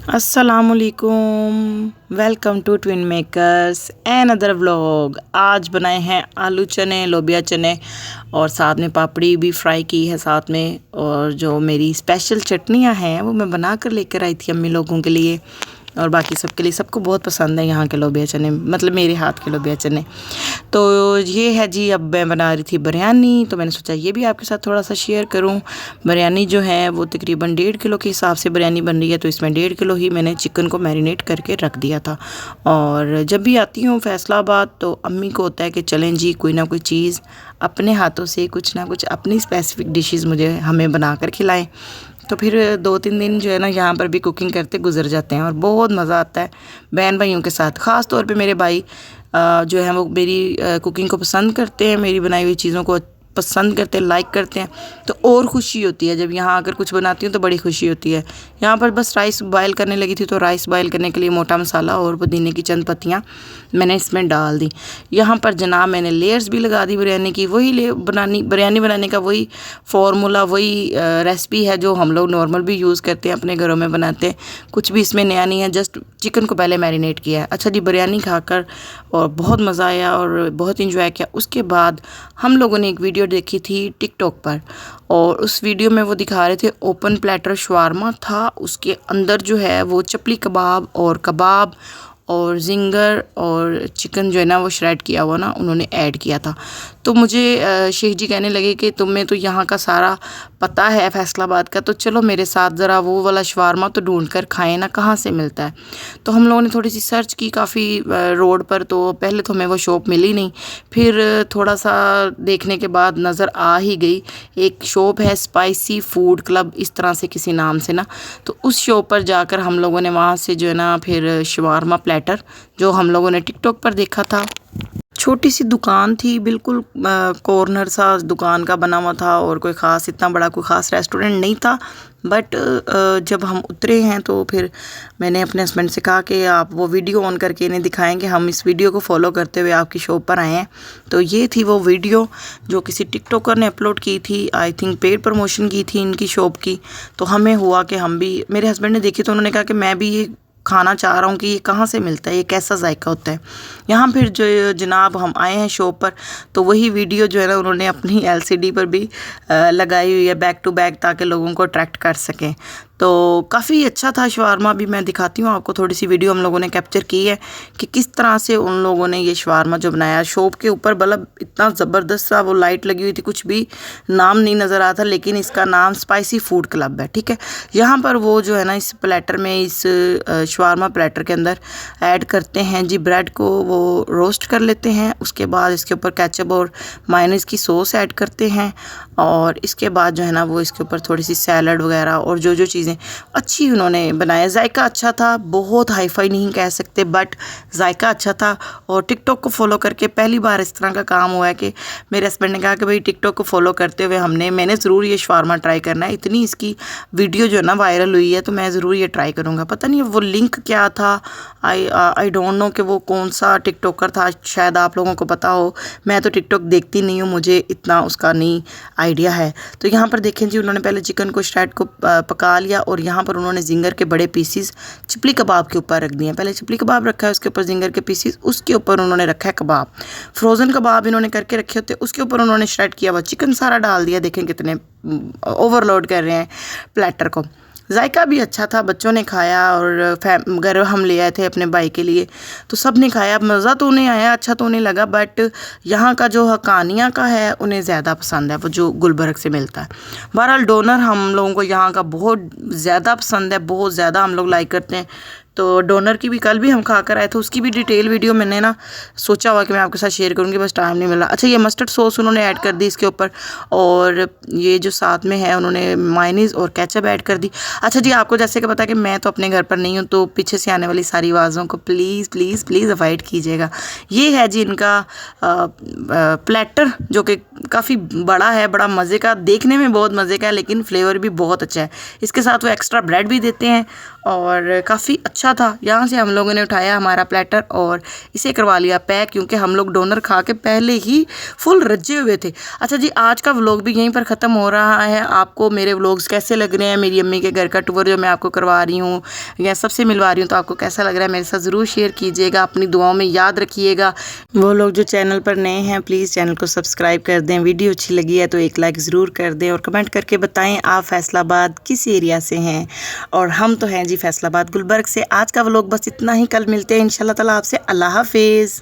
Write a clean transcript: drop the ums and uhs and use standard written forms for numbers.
अस्सलामुअलैकुम, welcome to Twin Makers and other vlog. आज बनाए हैं आलू चने, लोबिया चने और साथ में पापड़ी भी फ्राई की है साथ में। और जो मेरी स्पेशल चटनियां हैं वो मैं बना कर लेकर आई थी अम्मी लोगों के लिए और बाकी सबके लिए। सबको बहुत पसंद है यहाँ के लोबिया चने, मतलब मेरे हाथ के लोबिया चने। तो ये है जी, अब मैं बना रही थी बिरयानी, तो मैंने सोचा ये भी आपके साथ थोड़ा सा शेयर करूँ। बिरयानी जो है वो तकरीबन 1.5 किलो के हिसाब से बिरयानी बन रही है, तो इसमें 1.5 किलो ही मैंने चिकन को मैरिनेट करके रख दिया था। और जब भी आती हूँ फैसलाबाद तो अम्मी को होता है कि चलें जी कोई ना कोई चीज़ अपने हाथों से, कुछ ना कुछ अपनी स्पेसिफिक डिशेज़ हमें बना कर खिलाएं। तो फिर 2-3 दिन जो है ना यहाँ पर भी कुकिंग करते गुजर जाते हैं और बहुत मज़ा आता है बहन भाइयों के साथ। ख़ास तौर पे मेरे भाई जो है वो मेरी कुकिंग को पसंद करते हैं, मेरी बनाई हुई चीज़ों को पसंद करते हैं, लाइक करते हैं। तो और ख़ुशी होती है जब यहाँ आकर कुछ बनाती हूँ तो बड़ी खुशी होती है। यहाँ पर बस राइस बॉयल करने लगी थी, तो राइस बॉयल करने के लिए मोटा मसाला और पुदीने की चंद पत्तियाँ मैंने इसमें डाल दी। यहाँ पर जनाब मैंने लेयर्स भी लगा दी बिरयानी की। वही बिरयानी बनाने का वही फार्मूला, वही रेसिपी है जो हम लोग नॉर्मल भी यूज़ करते हैं, अपने घरों में बनाते हैं। कुछ भी इसमें नया नहीं है, जस्ट चिकन को पहले मैरिनेट किया है। अच्छा जी, बिरयानी खाकर और बहुत मज़ा आया और बहुत इंजॉय किया। उसके बाद हम लोगों ने एक वीडियो देखी थी टिकटॉक पर, और उस वीडियो में वो दिखा रहे थे ओपन प्लेटर शवारमा था। उसके अंदर जो है वो चपली कबाब और जिंगर और चिकन जो है ना वो श्रेड किया हुआ ना उन्होंने ऐड किया था। तो मुझे शेख जी कहने लगे कि तुम्हें तो यहाँ का सारा पता है फैसलाबाद का, तो चलो मेरे साथ ज़रा वो वाला शवारमा तो ढूंढ कर खाएं ना, कहाँ से मिलता है। तो हम लोगों ने थोड़ी सी सर्च की काफ़ी रोड पर, तो पहले तो हमें वो शॉप मिली नहीं, फिर थोड़ा सा देखने के बाद नज़र आ ही गई। एक शॉप है स्पाइसी फूड क्लब, इस तरह से किसी नाम से ना, तो उस शॉप पर जाकर हम लोगों ने वहाँ से जो है ना फिर शवारमा प्लेटर जो हम लोगों ने टिकटॉक पर देखा था। छोटी सी दुकान थी, बिल्कुल कॉर्नर सा दुकान का बना हुआ था और कोई ख़ास इतना बड़ा कोई ख़ास रेस्टोरेंट नहीं था। बट जब हम उतरे हैं तो फिर मैंने अपने हस्बैंड से कहा कि आप वो वीडियो ऑन करके इन्हें दिखाएंगे, हम इस वीडियो को फॉलो करते हुए आपकी शॉप पर आए हैं। तो ये थी वो वीडियो जो किसी टिकटॉकर ने अपलोड की थी, आई थिंक पेड प्रमोशन की थी इनकी शॉप की। तो हमें हुआ कि हम भी, मेरे हस्बैंड ने देखी तो उन्होंने कहा कि मैं भी ये खाना चाह रहा हूँ कि ये कहाँ से मिलता है, ये कैसा जायका होता है यहाँ। फिर जो जनाब हम आए हैं शॉप पर, तो वही वीडियो जो है ना उन्होंने अपनी एलसीडी पर भी लगाई हुई है बैक टू बैक, ताकि लोगों को अट्रैक्ट कर सकें। तो काफ़ी अच्छा था शवारमा भी। मैं दिखाती हूँ आपको, थोड़ी सी वीडियो हम लोगों ने कैप्चर की है कि किस तरह से उन लोगों ने ये शवारमा जो बनाया। शॉप के ऊपर बल्ब इतना ज़बरदस्त सा वो लाइट लगी हुई थी, कुछ भी नाम नहीं नज़र आता, लेकिन इसका नाम स्पाइसी फूड क्लब है, ठीक है। यहाँ पर वो जो है ना इस प्लेटर में, इस शवारमा प्लेटर के अंदर ऐड करते हैं जी ब्रेड को, वो रोस्ट कर लेते हैं। उसके बाद इसके ऊपर केचप और मायोनीज़ की सॉस ऐड करते हैं, और इसके बाद जो है ना वो इसके ऊपर थोड़ी सी सैलड वगैरह और जो चीज़ें अच्छी उन्होंने बनाया। जायका अच्छा था, बहुत हाई फाई नहीं कह सकते, बट जायका अच्छा था। और टिकटॉक को फॉलो करके पहली बार इस तरह का काम हुआ है कि मेरे हस्बैंड ने कहा कि भाई टिकटॉक को फॉलो करते हुए मैंने ज़रूर ये शवारमा ट्राई करना है। इतनी इसकी वीडियो जो है ना वायरल हुई है, तो मैं ज़रूर ये ट्राई करूँगा। पता नहीं वो लिंक क्या था, आई डोंट नो कि वो कौन सा टिकटॉकर था, शायद आप लोगों को पता हो। मैं तो टिकटॉक देखती नहीं हूँ, मुझे इतना उसका नहीं आइडिया है। तो यहाँ पर देखें जी, उन्होंने पहले चिकन को श्रेड को पका लिया और यहाँ पर उन्होंने जिंगर के बड़े पीसीस चिपली कबाब के ऊपर रख दिए। पहले चिपली कबाब रखा है, उसके ऊपर जिंगर के पीसीस, उसके ऊपर उन्होंने रखा है कबाब। फ्रोज़न कबाब इन्होंने करके रखे होते, उसके ऊपर उन्होंने श्रेड किया हुआ चिकन सारा डाल दिया। देखें कितने ओवरलोड कर रहे हैं प्लेटर को। जायका भी अच्छा था, बच्चों ने खाया और घर हम ले आए थे अपने भाई के लिए, तो सब ने खाया। मज़ा तो उन्हें आया, अच्छा तो उन्हें लगा, बट यहाँ का जो हकानिया का है उन्हें ज़्यादा पसंद है, वो जो गुलबर्ग से मिलता है। बहरहाल डोनर हम लोगों को यहाँ का बहुत ज़्यादा पसंद है, बहुत ज़्यादा हम लोग लाइक करते हैं। तो डोनर की भी कल भी हम खा कर आए थे, उसकी भी डिटेल वीडियो मैंने ना सोचा हुआ कि मैं आपके साथ शेयर करूँगी, बस टाइम नहीं मिला। अच्छा, ये मस्टर्ड सॉस उन्होंने ऐड कर दी इसके ऊपर, और ये जो साथ में है उन्होंने मायोनीज़ और केचप ऐड कर दी। अच्छा जी, आपको जैसे कि पता है कि मैं तो अपने घर पर नहीं हूँ, तो पीछे से आने वाली सारी आवाज़ों को प्लीज़ प्लीज़ प्लीज़ अवॉइड कीजिएगा। ये है जी इनका प्लेटर, जो कि काफ़ी बड़ा है, बड़ा मज़े का, देखने में बहुत मज़े का है, लेकिन फ्लेवर भी बहुत अच्छा है। इसके साथ वो एक्स्ट्रा ब्रेड भी देते हैं और काफ़ी अच्छा अच्छा था। यहाँ से हम लोगों ने उठाया हमारा प्लेटर और इसे करवा लिया पैक, क्योंकि हम लोग डोनर खा के पहले ही फुल रजे हुए थे। अच्छा जी, आज का व्लॉग भी यहीं पर ख़त्म हो रहा है। आपको मेरे व्लॉग्स कैसे लग रहे हैं, मेरी अम्मी के घर का टूर जो मैं आपको करवा रही हूँ या सबसे मिलवा रही हूँ, तो आपको कैसा लग रहा है मेरे साथ ज़रूर शेयर कीजिएगा। अपनी दुआओं में याद रखिएगा। वो लोग जो चैनल पर नए हैं प्लीज़ चैनल को सब्सक्राइब कर दें। वीडियो अच्छी लगी है तो एक लाइक ज़रूर कर दें और कमेंट करके बताएं आप फैसलाबाद किस एरिया से हैं। और हम तो हैं जी फैसलाबाद गुलबर्ग से। आज का व्लॉग बस इतना ही, कल मिलते हैं इंशाल्लाह ताला आपसे। अल्लाह हाफिज़।